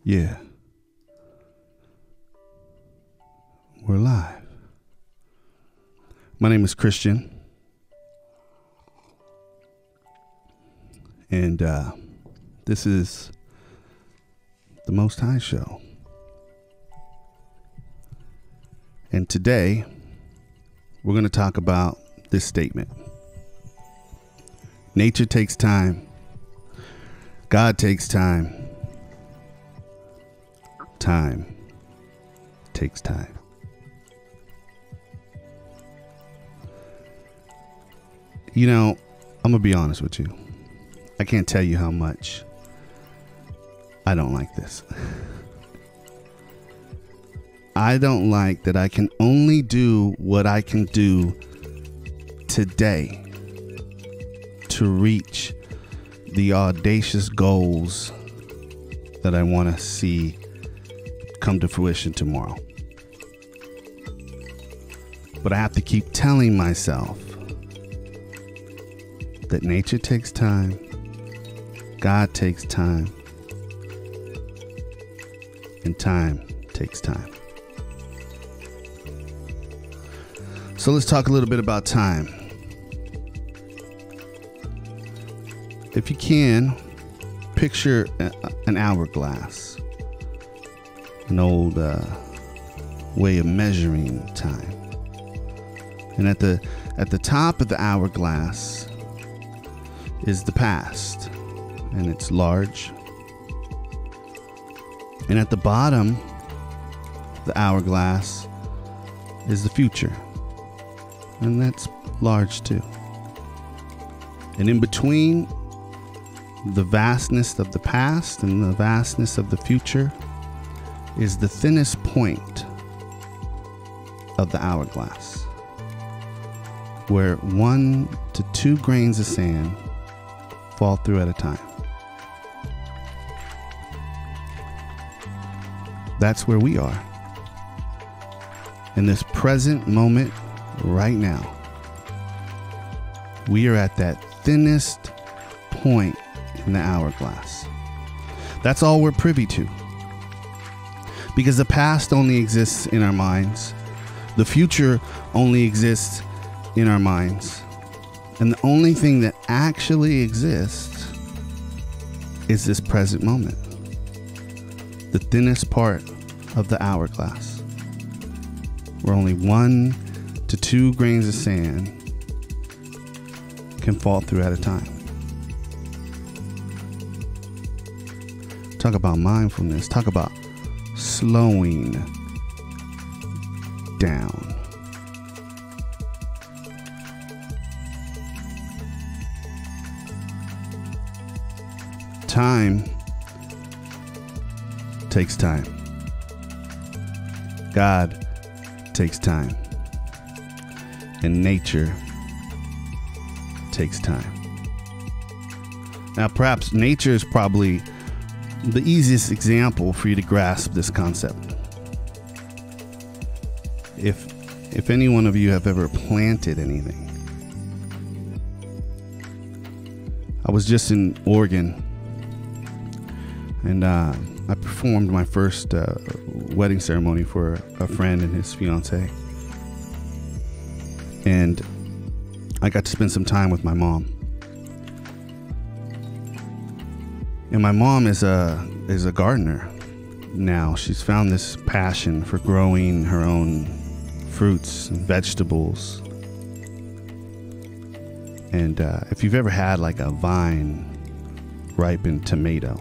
Yeah. We're live. My name is Christian. And this is the Most High Show. And today, we're going to talk about this statement. Nature takes time. God takes time. Time takes time. You know, I'm going to be honest with you. I can't tell you how much I don't like this. I don't like that I can only do what I can do today to reach the audacious goals that I want to see come to fruition tomorrow. But I have to keep telling myself that nature takes time, God takes time, and time takes time. So let's talk a little bit about time. If you can, picture an hourglass, an old way of measuring time. And at the top of the hourglass is the past, and it's large. And at the bottom of the hourglass is the future, and that's large too. And in between the vastness of the past and the vastness of the future is the thinnest point of the hourglass, where 1 to 2 grains of sand fall through at a time. That's where we are. In this present moment, right now, we are at that thinnest point in the hourglass. That's all we're privy to. Because the past only exists in our minds. The future only exists in our minds. And the only thing that actually exists is this present moment. The thinnest part of the hourglass, where only 1 to 2 grains of sand can fall through at a time. Talk about mindfulness. Talk about slowing down. Time takes time. God takes time. And nature takes time. Now, perhaps nature is probably the easiest example for you to grasp this concept. If any one of you have ever planted anything. I was just in Oregon, and I performed my first wedding ceremony for a friend and his fiance. And I got to spend some time with my mom. And my mom is a gardener now. She's found this passion for growing her own fruits and vegetables. And if you've ever had like a vine ripened tomato,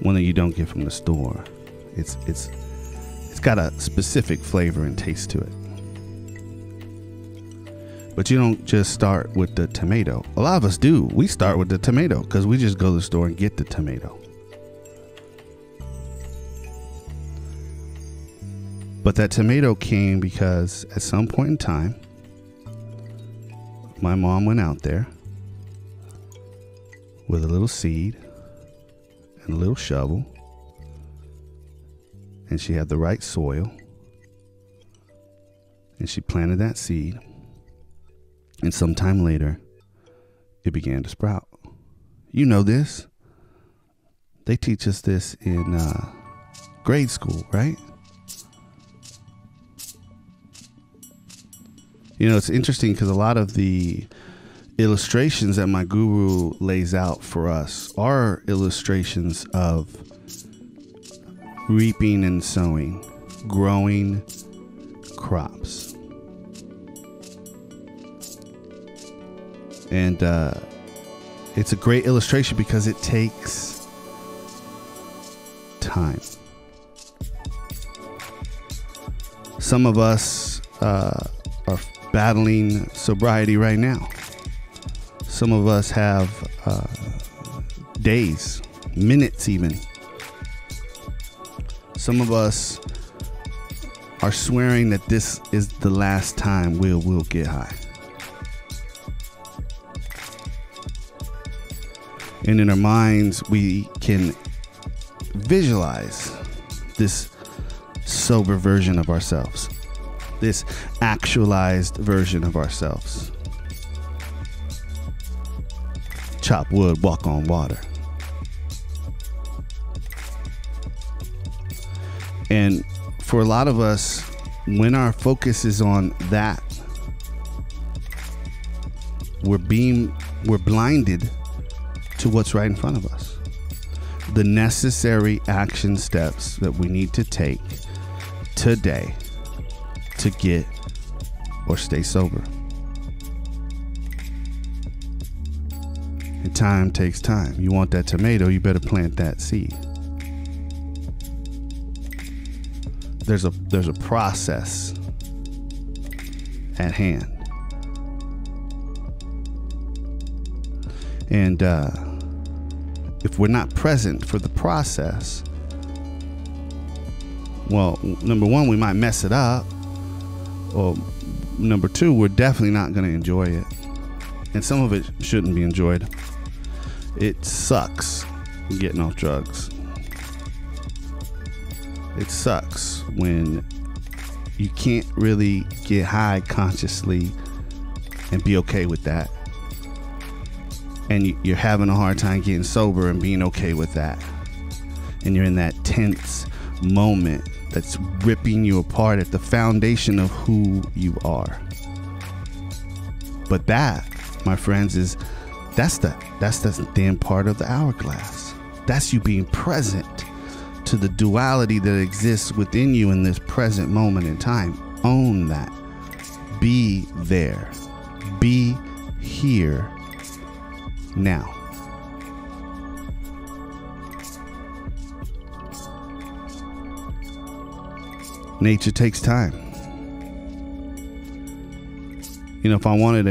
one that you don't get from the store, it's got a specific flavor and taste to it. But you don't just start with the tomato. A lot of us do. We start with the tomato because we just go to the store and get the tomato. But that tomato came because at some point in time, my mom went out there with a little seed and a little shovel, and she had the right soil, and she planted that seed, and sometime later it began to sprout. You know this. They teach us this in grade school, right? You know, it's interesting because a lot of the illustrations that my guru lays out for us are illustrations of reaping and sowing, growing crops. And it's a great illustration because it takes time. Some of us are battling sobriety right now. Some of us have days, minutes even. Some of us are swearing that this is the last time we'll get high. And in our minds, we can visualize this sober version of ourselves, this actualized version of ourselves. Chop wood, walk on water. And for a lot of us, when our focus is on that, we're blinded to what's right in front of us. The necessary action steps that we need to take today to get or stay sober. And time takes time. You want that tomato, you better plant that seed. There's a process at hand. And if we're not present for the process, well, number one, we might mess it up. Or number two, we're definitely not going to enjoy it. And some of it shouldn't be enjoyed. It sucks getting off drugs. It sucks when you can't really get high consciously and be okay with that. And you're having a hard time getting sober and being okay with that. And you're in that tense moment that's ripping you apart at the foundation of who you are. But that, my friends, that's the thin part of the hourglass. That's you being present to the duality that exists within you in this present moment in time. Own that. Be there. Be here now. Nature takes time. You know, if I wanted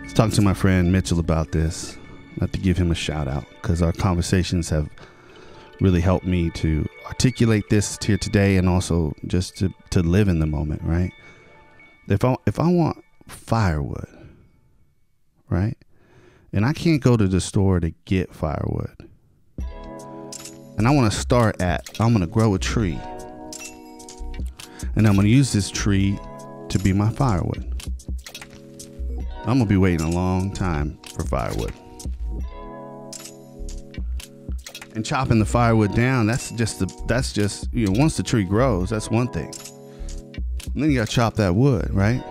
let's talk to my friend Mitchell about this. I have to give him a shout out because our conversations have really helped me to articulate this here today and also just to live in the moment, right? If I want firewood, right? And I can't go to the store to get firewood. And I want to start I'm going to grow a tree. And I'm going to use this tree to be my firewood. I'm going to be waiting a long time for firewood. And chopping the firewood down, that's just, you know, once the tree grows, that's one thing. And then you got to chop that wood, right?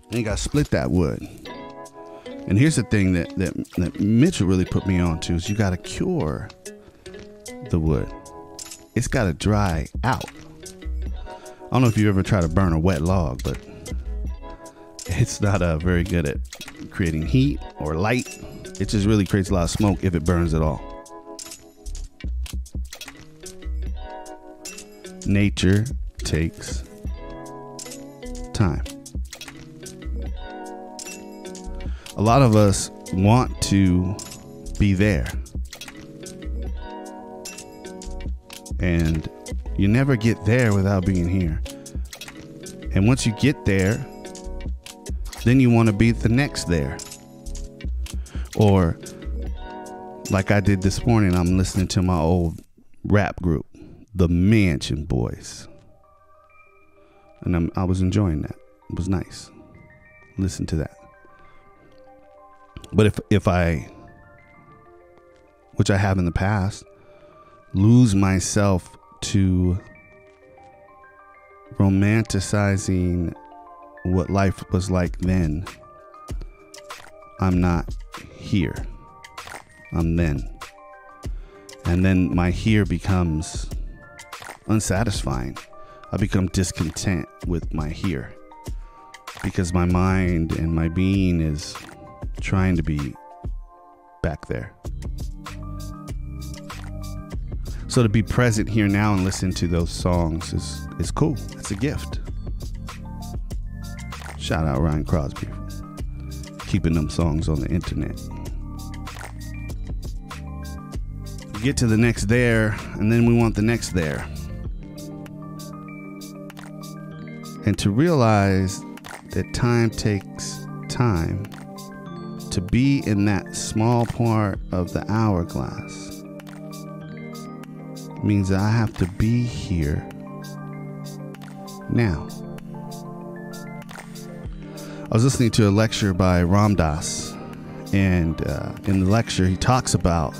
Then you got to split that wood. And here's the thing that Mitchell really put me on to is you got to cure the wood. It's got to dry out. I don't know if you ever try to burn a wet log, but it's not very good at creating heat or light. It just really creates a lot of smoke if it burns at all. Nature takes time. A lot of us want to be there. And you never get there without being here. And once you get there, then you want to be the next there. Or like I did this morning, I'm listening to my old rap group, the Mansion Boys. And I was enjoying that. It was nice. Listen to that. But if I which I have in the past, lose myself to romanticizing what life was like then, I'm not here. I'm then. And then my here becomes unsatisfying. I become discontent with my here because my mind and my being is trying to be back there. So to be present here now and listen to those songs is cool. It's a gift. Shout out Ryan Crosby for keeping them songs on the internet. We get to the next there, and then we want the next there. And to realize that time takes time to be in that small part of the hourglass means that I have to be here now. I was listening to a lecture by Ram Dass, and in the lecture he talks about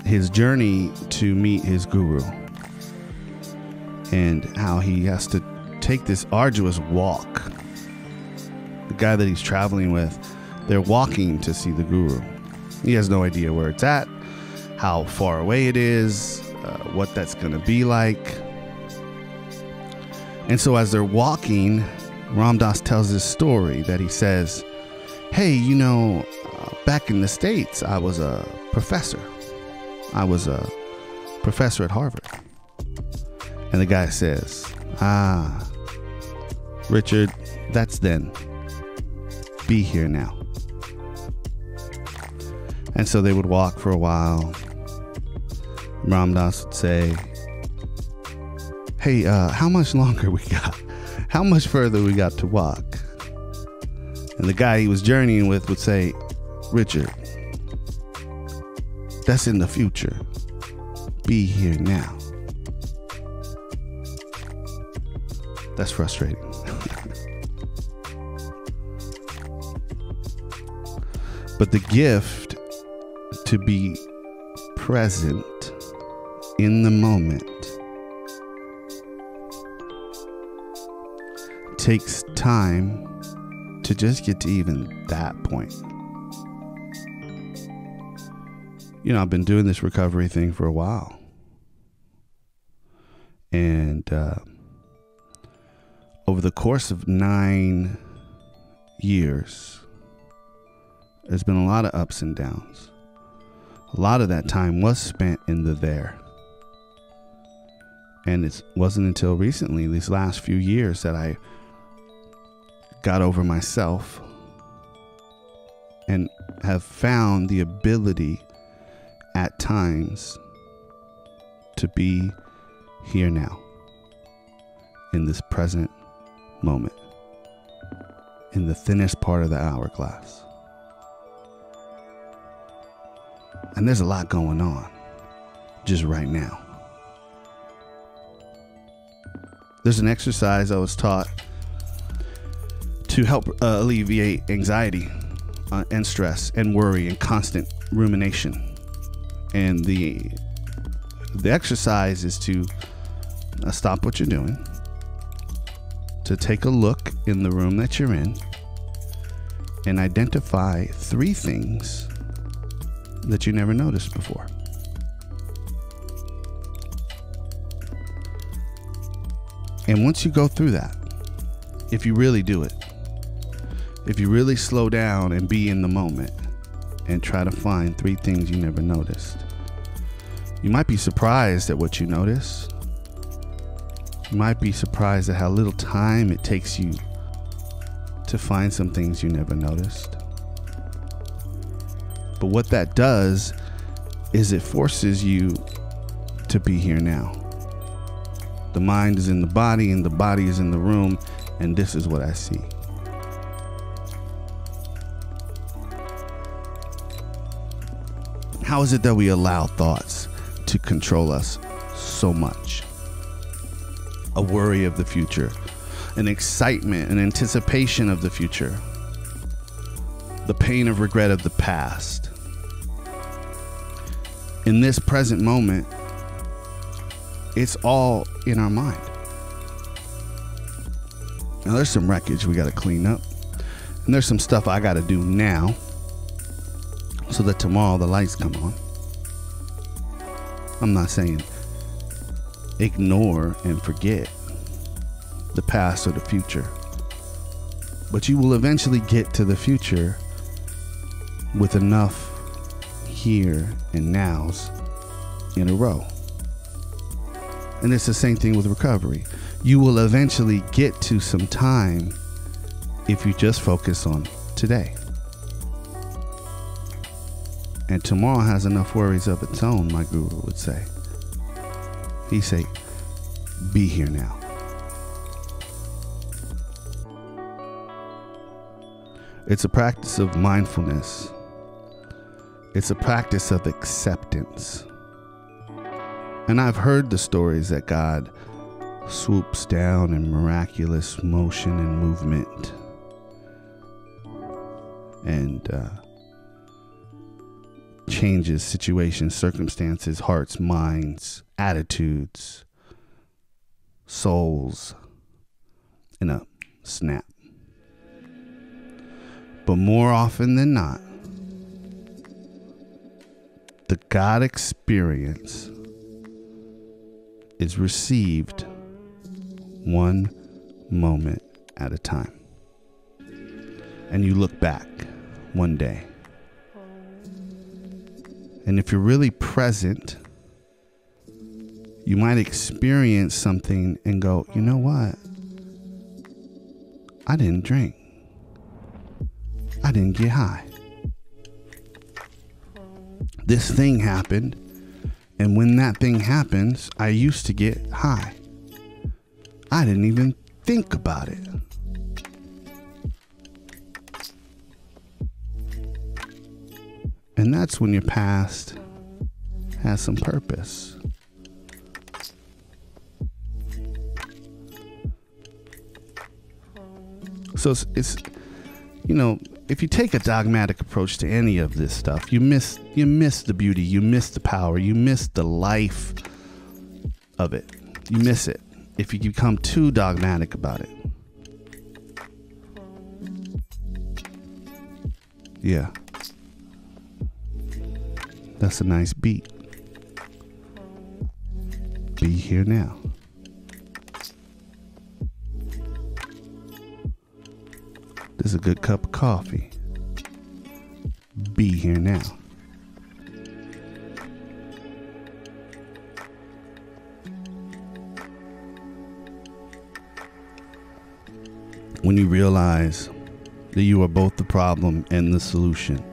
his journey to meet his guru and how he has to take this arduous walk. The guy that he's traveling with, they're walking to see the guru. He has no idea where it's at, how far away it is, what that's going to be like. And so as they're walking, Ram Dass tells this story that he says, hey, you know, back in the States, I was a professor. I was a professor at Harvard. And the guy says, Richard, that's then. Be here now. And so they would walk for a while. Ram Dass would say, hey, how much longer we got? How much further we got to walk? And the guy he was journeying with would say, Richard, that's in the future. Be here now. That's frustrating. But the gift to be present in the moment takes time to just get to even that point. You know, I've been doing this recovery thing for a while. And over the course of 9 years, there's been a lot of ups and downs. A lot of that time was spent in the there. And it wasn't until recently, these last few years, that I got over myself and have found the ability at times to be here now, in this present moment, in the thinnest part of the hourglass. And there's a lot going on just right now. There's an exercise I was taught to help alleviate anxiety and stress and worry and constant rumination. And the exercise is to stop what you're doing, to take a look in the room that you're in and identify 3 things that you never noticed before. And once you go through that, if you really do it, if you really slow down and be in the moment and try to find 3 things you never noticed, you might be surprised at what you notice. You might be surprised at how little time it takes you to find some things you never noticed. But what that does is it forces you to be here now. The mind is in the body and the body is in the room, and this is what I see. How is it that we allow thoughts to control us so much? A worry of the future, an excitement, an anticipation of the future, the pain of regret of the past. in this present moment, it's all in our mind. Now there's some wreckage we got to clean up, and there's some stuff I got to do now so that tomorrow the lights come on. I'm not saying ignore and forget the past or the future, but you will eventually get to the future with enough here and nows in a row. And it's the same thing with recovery. You will eventually get to some time if you just focus on today. And tomorrow has enough worries of its own, my guru would say. He'd say, be here now. It's a practice of mindfulness. It's a practice of acceptance. And I've heard the stories that God swoops down in miraculous motion and movement and changes situations, circumstances, hearts, minds, attitudes, souls in a snap. But more often than not, the God experience is received one moment at a time. And you look back one day. And if you're really present, you might experience something and go, you know what? I didn't drink. I didn't get high. This thing happened. And when that thing happens, I used to get high. I didn't even think about it. And that's when your past has some purpose. So it's you know, if you take a dogmatic approach to any of this stuff, you miss the beauty, you miss the power, you miss the life of it. You miss it if you become too dogmatic about it. Yeah. That's a nice beat. Be here now. This is a good cup of coffee. Be here now. When you realize that you are both the problem and the solution,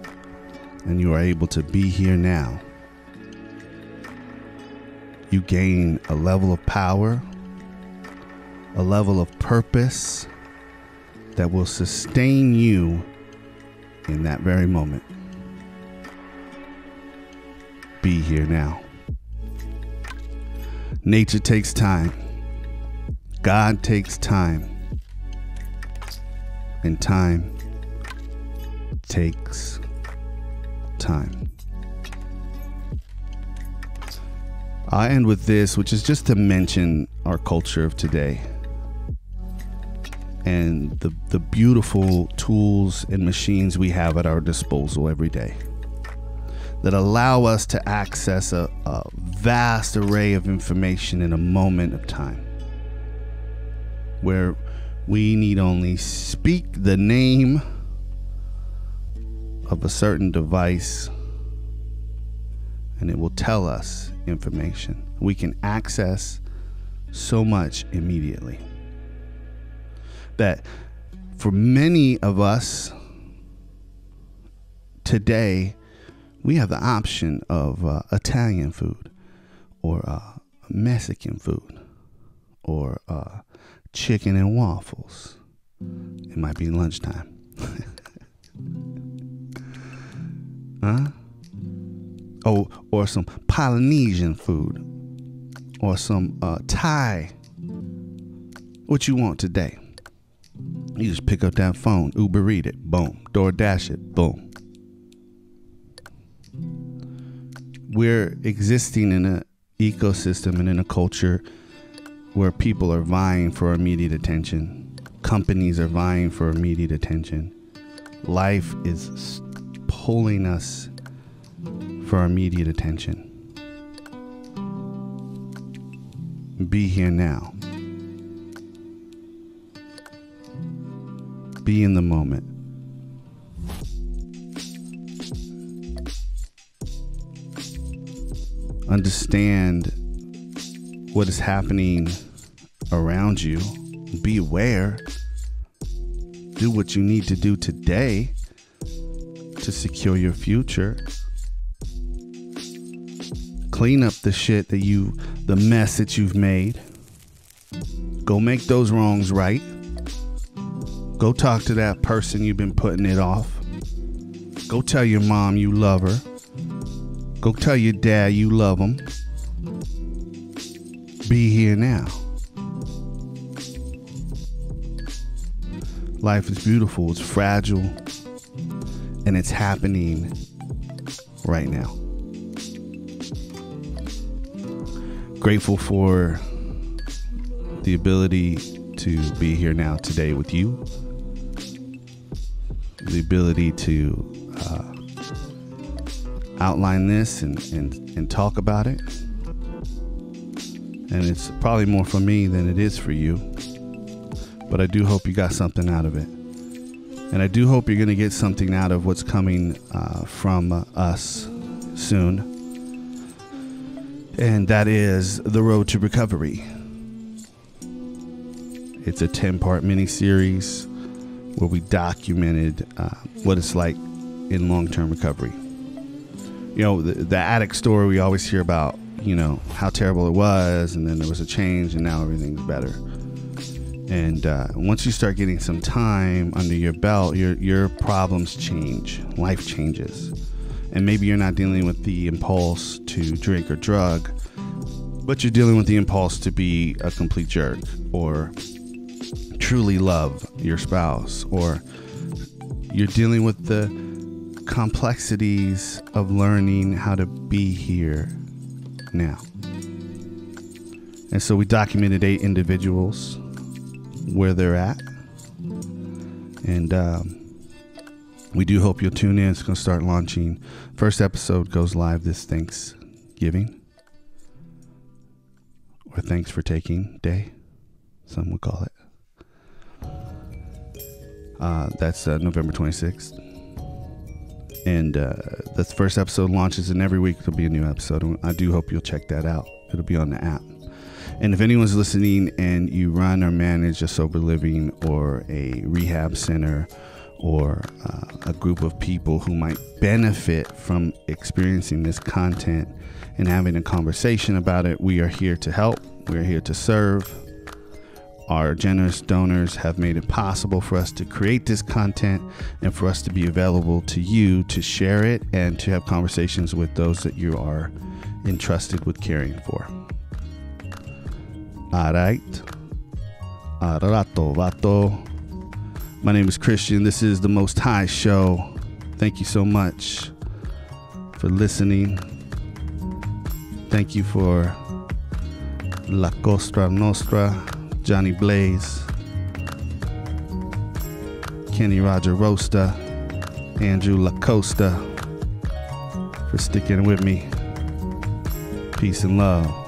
and you are able to be here now, you gain a level of power, a level of purpose that will sustain you in that very moment. Be here now. Nature takes time. God takes time. And time takes time. I'll end with this, which is just to mention our culture of today and the beautiful tools and machines we have at our disposal every day that allow us to access a vast array of information in a moment of time, where we need only speak the name of a certain device and it will tell us information. We can access so much immediately that for many of us today, we have the option of Italian food or Mexican food or chicken and waffles. It might be lunchtime. Huh? Oh, or some Polynesian food or some Thai. What you want today? You just pick up that phone, Uber Eat it, boom. DoorDash it, boom. we're existing in an ecosystem and in a culture where people are vying for immediate attention. Companies are vying for immediate attention. Life is pulling us for immediate attention. Be here now. Be in the moment. Understand what is happening around you. Be aware. Do what you need to do today to secure your future. Clean up the shit the mess that you've made. Go make those wrongs right. Go talk to that person you've been putting it off. Go tell your mom you love her. Go tell your dad you love him. Be here now. Life is beautiful, it's fragile, and it's happening right now. Grateful for the ability to be here now today with you. The ability to outline this and talk about it. And it's probably more for me than it is for you. But I do hope you got something out of it. And I do hope you're going to get something out of what's coming from us soon. And that is The Road to Recovery. It's a 10-part mini-series where we documented what it's like in long-term recovery. You know, the addict story we always hear about, you know, how terrible it was, and then there was a change, and now everything's better. And once you start getting some time under your belt, your problems change. Life changes. And maybe you're not dealing with the impulse to drink or drug, but you're dealing with the impulse to be a complete jerk, or truly love your spouse, or you're dealing with the complexities of learning how to be here now. And so we documented 8 individuals where they're at, and we do hope you'll tune in. It's going to start launching. First episode goes live this Thanksgiving, or Thanks for Taking Day, some would call it. That's November 26th. And the first episode launches, and every week there'll be a new episode. And I do hope you'll check that out. It'll be on the app. And if anyone's listening and you run or manage a sober living or a rehab center or a group of people who might benefit from experiencing this content and having a conversation about it, we are here to help. We are here to serve. Our generous donors have made it possible for us to create this content and for us to be available to you to share it and to have conversations with those that you are entrusted with caring for. All right. Arato vato. My name is Christian. This is the Most High Show. Thank you so much for listening. Thank you for La Costa Nostra, Johnny Blaze, Kenny Roger Rosta, Andrew LaCosta for sticking with me. Peace and love.